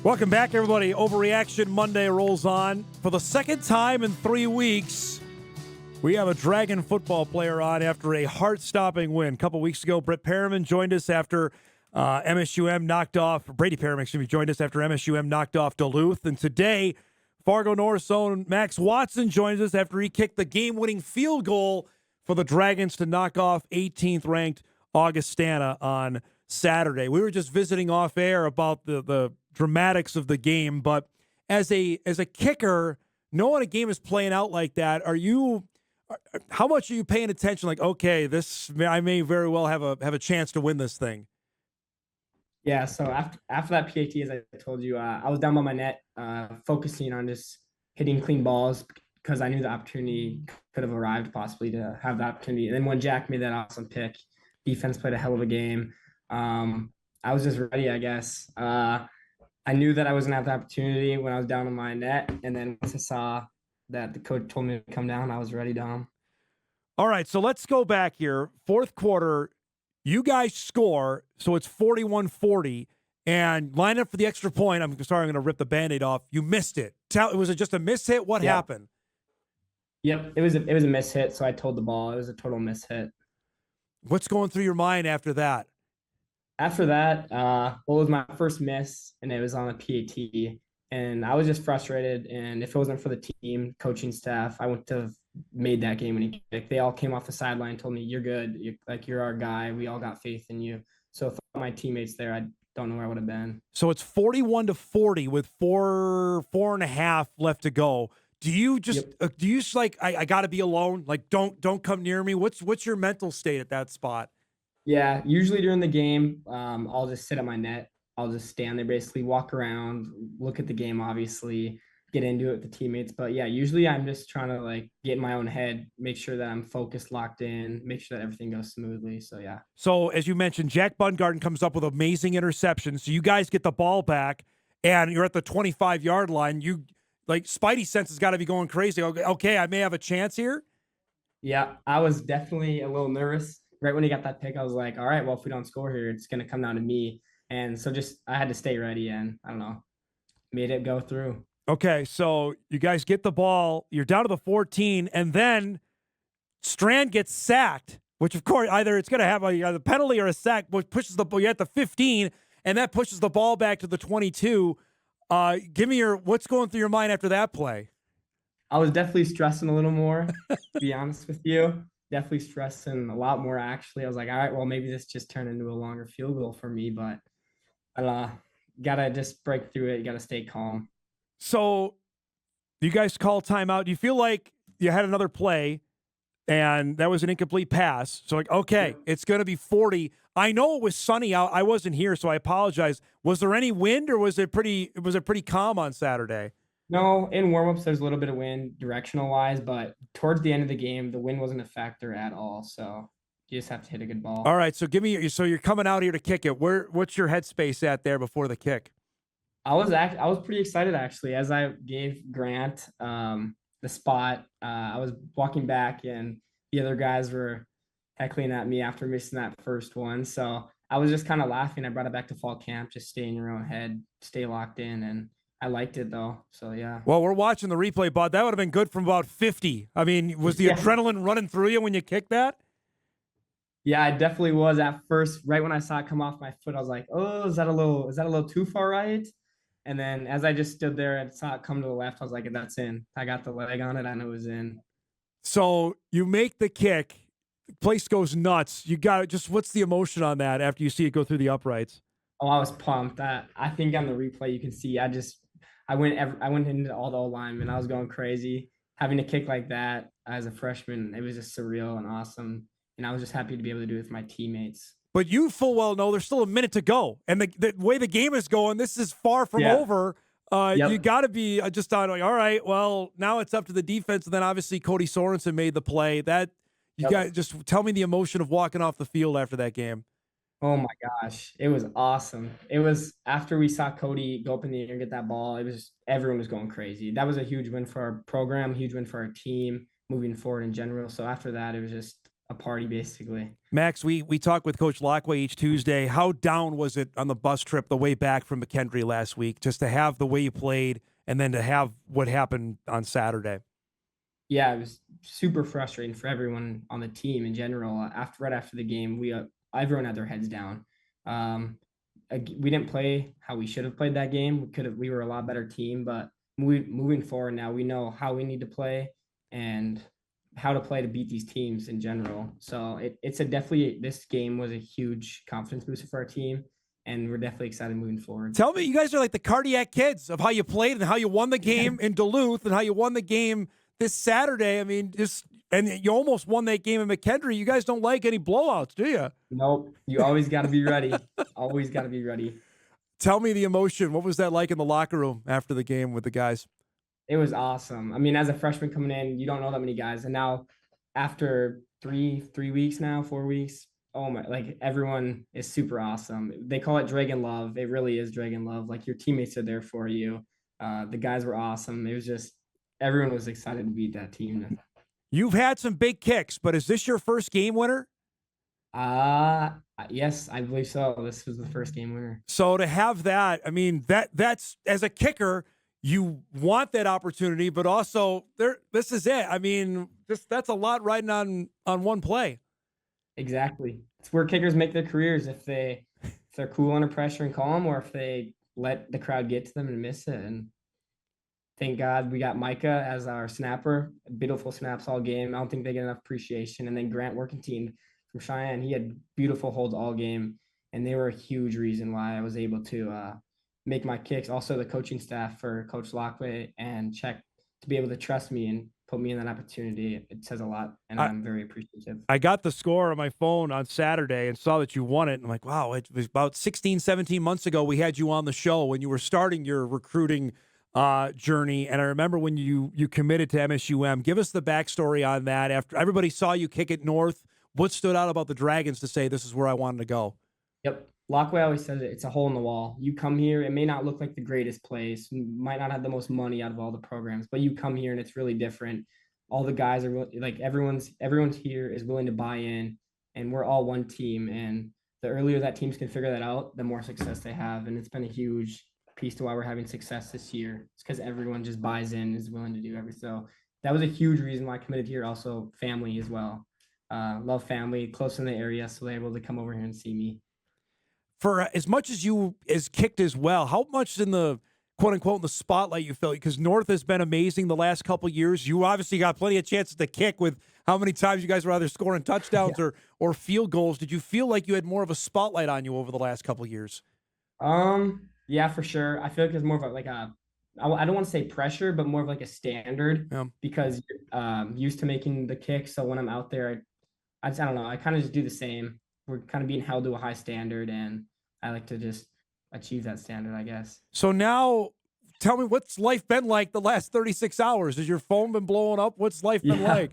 Welcome back, everybody. Overreaction Monday rolls on. For the second time in 3 weeks, we have a Dragon football player on after a heart-stopping win. A couple weeks ago, Brady Perriman joined us after MSUM knocked off Duluth. And today, Fargo North's own Max Watson joins us after he kicked the game-winning field goal for the Dragons to knock off 18th-ranked Augustana on Saturday. We were just visiting off air about the dramatics of the game, but as a kicker, knowing a game is playing out like that, how much are you paying attention? Like, okay, I may very well have a chance to win this thing. Yeah, so after that PAT, as I told you, I was down by my net, focusing on just hitting clean balls because I knew the opportunity could have arrived possibly to have the opportunity. And then when Jack made that awesome pick, defense played a hell of a game. I was just ready, I guess. I knew that I was going to have the opportunity when I was down on my net. And then once I saw that the coach told me to come down, I was ready, Dom. All right, so let's go back here. Fourth quarter, you guys score, so it's 41-40, and line up for the extra point. I'm sorry, I'm going to rip the Band-Aid off. You missed it. Was it just a miss hit? What happened? Yep, it was a miss hit, so I told the ball. It was a total miss hit. What's going through your mind after that? After that, it was my first miss, and it was on a PAT, and I was just frustrated. And if it wasn't for the team, coaching staff, I wouldn't have made that game-winning kick. They all came off the sideline and told me, "You're good. You're our guy. We all got faith in you." So if my teammates there, I don't know where I would have been. So it's 41-40 with four and a half left to go. Do you just like I got to be alone? Like don't come near me. What's your mental state at that spot? Yeah, usually during the game, I'll just sit at my net. I'll just stand there, basically walk around, look at the game, obviously, get into it with the teammates. But yeah, usually I'm just trying to like get in my own head, make sure that I'm focused, locked in, make sure that everything goes smoothly. So yeah. So as you mentioned, Jack Bungarden comes up with amazing interceptions. So you guys get the ball back, and you're at the 25-yard line. You like Spidey sense has got to be going crazy. Okay, I may have a chance here. Yeah, I was definitely a little nervous. Right when he got that pick, I was like, all right, well, if we don't score here, it's going to come down to me. And so I had to stay ready, and I don't know, made it go through. Okay, so you guys get the ball. You're down to the 14, and then Strand gets sacked, which, of course, either it's going to have a penalty or a sack, which pushes the ball. You're at the 15, and that pushes the ball back to the 22. Give me what's going through your mind after that play? I was definitely stressing a little more, to be honest with you. Definitely stressing a lot more, actually. I was like, all right, well, maybe this just turned into a longer field goal for me, but gotta just break through it. You gotta stay calm. So you guys call timeout. Do you feel like you had another play and that was an incomplete pass? So like, okay, it's going to be 40. I know it was sunny out. I wasn't here, so I apologize. Was there any wind, or was it pretty calm on Saturday? No, in warmups, there's a little bit of wind directional wise, but towards the end of the game, the wind wasn't a factor at all. So you just have to hit a good ball. All right. So so you're coming out here to kick it. What's your headspace at there before the kick? I was pretty excited, actually, as I gave Grant the spot. I was walking back, and the other guys were heckling at me after missing that first one. So I was just kind of laughing. I brought it back to fall camp. Just stay in your own head, stay locked in, and I liked it, though. So, yeah. Well, we're watching the replay, bud. That would have been good from about 50. I mean, was the adrenaline running through you when you kicked that? Yeah, I definitely was at first. Right when I saw it come off my foot, I was like, oh, is that a little too far right? And then as I just stood there and saw it come to the left, I was like, that's in. I got the leg on it. I know it was in. So you make the kick. The place goes nuts. You got it. Just what's the emotion on that after you see it go through the uprights? Oh, I was pumped. I think on the replay you can see I went into all the linemen. I was going crazy. Having a kick like that as a freshman, it was just surreal and awesome. And I was just happy to be able to do it with my teammates. But you full well know there's still a minute to go. And the way the game is going, this is far from over. You got to be just on, like, all right, well, now it's up to the defense. And then obviously Cody Sorensen made the play. That you got just tell me the emotion of walking off the field after that game. Oh my gosh, it was awesome. It was after we saw Cody go up in the air and get that ball, everyone was going crazy. That was a huge win for our program, huge win for our team moving forward in general. So after that, it was just a party basically. Max, we talk with Coach Lockway each Tuesday. How down was it on the bus trip the way back from McKendree last week, just to have the way you played and then to have what happened on Saturday? Yeah, it was super frustrating for everyone on the team in general. Right after the game, everyone had their heads down. Um, we didn't play how we should have played that game. We were a lot better team, but moving forward now, we know how we need to play and how to play to beat these teams in general. So it's a definitely this game was a huge confidence booster for our team, and we're definitely excited moving forward. Tell me, you guys are like the cardiac kids of how you played and how you won the game in Duluth and how you won the game this Saturday. I mean, and you almost won that game in McKendree. You guys don't like any blowouts, do you? Nope, you always got to be ready. Always got to be ready. Tell me the emotion. What was that like in the locker room after the game with the guys? It was awesome. I mean, as a freshman coming in, you don't know that many guys, and now after 3 weeks now, 4 weeks, oh my, like everyone is super awesome. They call it Dragon Love. It really is Dragon Love. Like your teammates are there for you. The guys were awesome. It was just everyone was excited to beat that team. You've had some big kicks, but is this your first game winner? Yes, I believe so. This was the first game winner. So to have that, I mean, that's as a kicker, you want that opportunity, but also this is it. I mean, that's a lot riding on one play. Exactly. It's where kickers make their careers if they're cool under pressure and calm, or if they let the crowd get to them and miss it. And thank God we got Micah as our snapper. Beautiful snaps all game. I don't think they get enough appreciation. And then Grant Workentine from Cheyenne, he had beautiful holds all game, and they were a huge reason why I was able to make my kicks. Also, the coaching staff for Coach Lockway and Check to be able to trust me and put me in that opportunity. It says a lot, and I'm very appreciative. I got the score on my phone on Saturday and saw that you won it. And I'm like, wow, it was about 16, 17 months ago we had you on the show when you were starting your recruiting journey. And I remember when you committed to MSUM. Give us the backstory on that. After everybody saw you kick it north, what stood out about the Dragons to say this is where I wanted to go? Yep. Lockway always says it's a hole in the wall. You come here, it may not look like the greatest place, might not have the most money out of all the programs, but you come here and it's really different. All the guys are like everyone's here is willing to buy in, and we're all one team. And the earlier that teams can figure that out, the more success they have. And it's been a huge piece to why we're having success this year. It's because everyone just buys in, is willing to do everything. So that was a huge reason why I committed here. Also, family as well. Love family, close in the area, so they're able to come over here and see me. For as much as you is kicked as well, how much in the quote unquote in the spotlight you felt? Because North has been amazing the last couple of years. You obviously got plenty of chances to kick with how many times you guys were either scoring touchdowns or field goals. Did you feel like you had more of a spotlight on you over the last couple of years? Yeah, for sure. I feel like it's more of I don't want to say pressure, but more of like a standard because used to making the kicks. So when I'm out there, I don't know. I kind of just do the same. We're kind of being held to a high standard, and I like to just achieve that standard, I guess. So now tell me, what's life been like the last 36 hours? Has your phone been blowing up? What's life been like?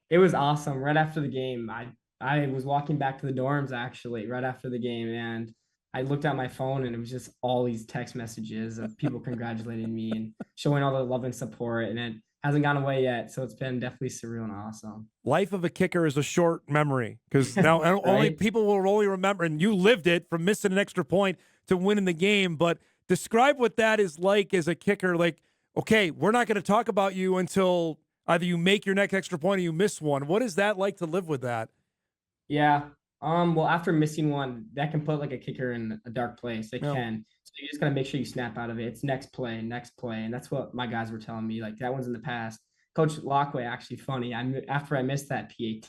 It was awesome. Right after the game, I was walking back to the dorms actually right after the game, and I looked at my phone and it was just all these text messages of people congratulating me and showing all the love and support, and it hasn't gone away yet. So it's been definitely surreal and awesome. Life of a kicker is a short memory because now right? only people will only remember, and you lived it from missing an extra point to winning the game. But describe what that is like as a kicker. Like, okay, we're not going to talk about you until either you make your next extra point or you miss one. What is that like to live with that? Yeah. Well, after missing one, that can put like a kicker in a dark place. It can. So you just gotta make sure you snap out of it. It's next play, and that's what my guys were telling me. Like that one's in the past. Coach Lockway actually funny. After I missed that PAT,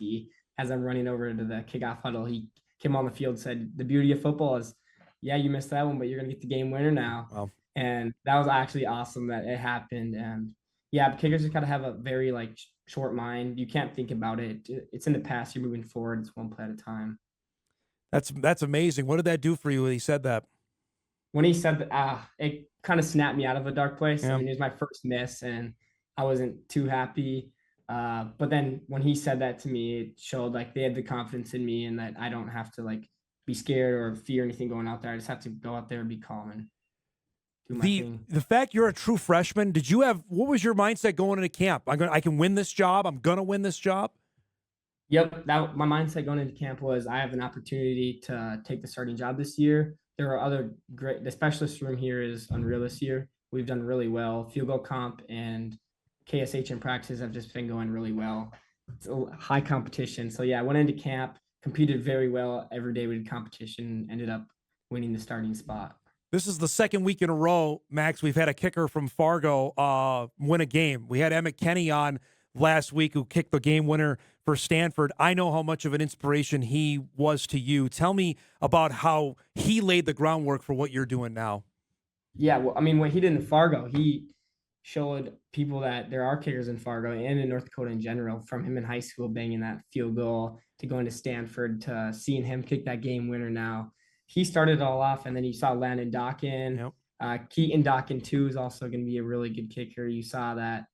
as I'm running over to the kickoff huddle, he came on the field and said, "The beauty of football is, yeah, you missed that one, but you're gonna get the game winner now." Wow. And that was actually awesome that it happened. And yeah, kickers just gotta have a very like short mind. You can't think about it. It's in the past. You're moving forward. It's one play at a time. That's amazing. What did that do for you when he said that? When he said that, it kind of snapped me out of a dark place. Yeah. I mean, it was my first miss, and I wasn't too happy. But then when he said that to me, it showed like they had the confidence in me, and that I don't have to like be scared or fear anything going out there. I just have to go out there and be calm and do my thing. The fact you're a true freshman, what was your mindset going into camp? I can win this job. I'm gonna win this job. Yep, that my mindset going into camp was I have an opportunity to take the starting job this year. There are other great. The specialist room here is unreal this year. We've done really well. Field goal comp and KSH and practices have just been going really well. It's a high competition. So yeah, I went into camp, competed very well every day. We did competition, ended up winning the starting spot. This is the second week in a row, Max. We've had a kicker from Fargo win a game. We had Emmett Kenny on last week who kicked the game winner for Stanford. I know how much of an inspiration he was to you. Tell me about how he laid the groundwork for what you're doing now. Yeah, well, I mean, what he did in Fargo, he showed people that there are kickers in Fargo and in North Dakota in general, from him in high school banging that field goal to going to Stanford to seeing him kick that game winner now. He started it all off, and then you saw Landon Dawkin. Yep. Keaton Dawkin, too, is also going to be a really good kicker. You saw that,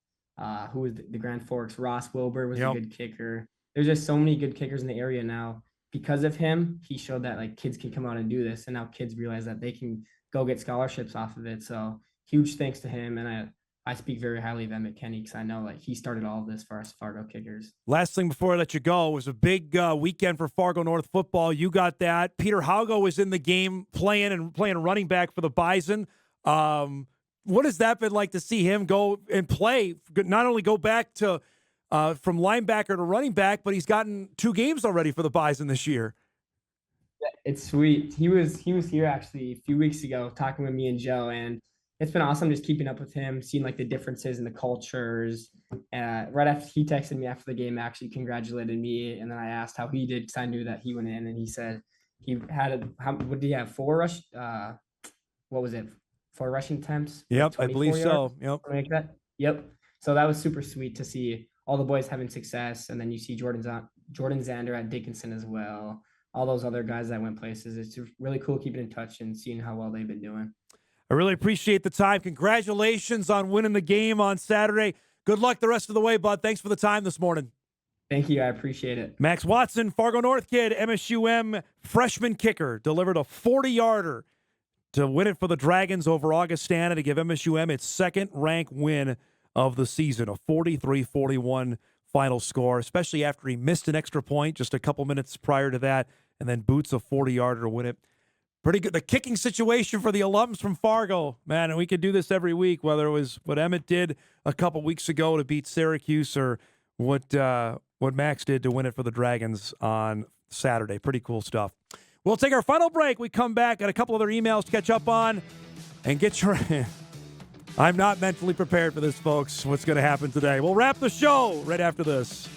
who was the Grand Forks? Ross Wilbur was Yep. a good kicker. There's just so many good kickers in the area now. Because of him, he showed that like kids can come out and do this, and now kids realize that they can go get scholarships off of it. So huge thanks to him, and I speak very highly of Emmett Kenny because I know like he started all of this for us Fargo kickers. Last thing before I let you go, it was a big weekend for Fargo North football. You got that. Peter Haugo was in the game playing running back for the Bison. What has that been like to see him go and play? Not only go back to from linebacker to running back, but he's gotten 2 games already for the Bison this year. It's sweet. He was here actually a few weeks ago talking with me and Joe, and it's been awesome just keeping up with him, seeing like the differences in the cultures. Right after he texted me after the game, actually congratulated me, and then I asked how he did because I knew that he went in, and he said he had what did he have 4 rush? What was it? 4 rushing attempps? Yep, I 24 believe yards? so. Yep. Something like that. Yep. So that was super sweet to see all the boys having success, and then you see Jordan Zander at Dickinson as well. All those other guys that went places. It's really cool keeping in touch and seeing how well they've been doing. I really appreciate the time. Congratulations on winning the game on Saturday. Good luck the rest of the way, bud. Thanks for the time this morning. Thank you. I appreciate it. Max Watson, Fargo North kid, MSUM freshman kicker, delivered a 40-yarder to win it for the Dragons over Augustana to give MSUM its second-ranked win of the season, a 43-41 final score, especially after he missed an extra point just a couple minutes prior to that, and then boots a 40-yarder to win it. Pretty good. The kicking situation for the alums from Fargo, man, and we could do this every week, whether it was what Emmett did a couple weeks ago to beat Syracuse or what Max did to win it for the Dragons on Saturday. Pretty cool stuff. We'll take our final break. We come back, got a couple other emails to catch up on, and get your... I'm not mentally prepared for this, folks, what's going to happen today. We'll wrap the show right after this.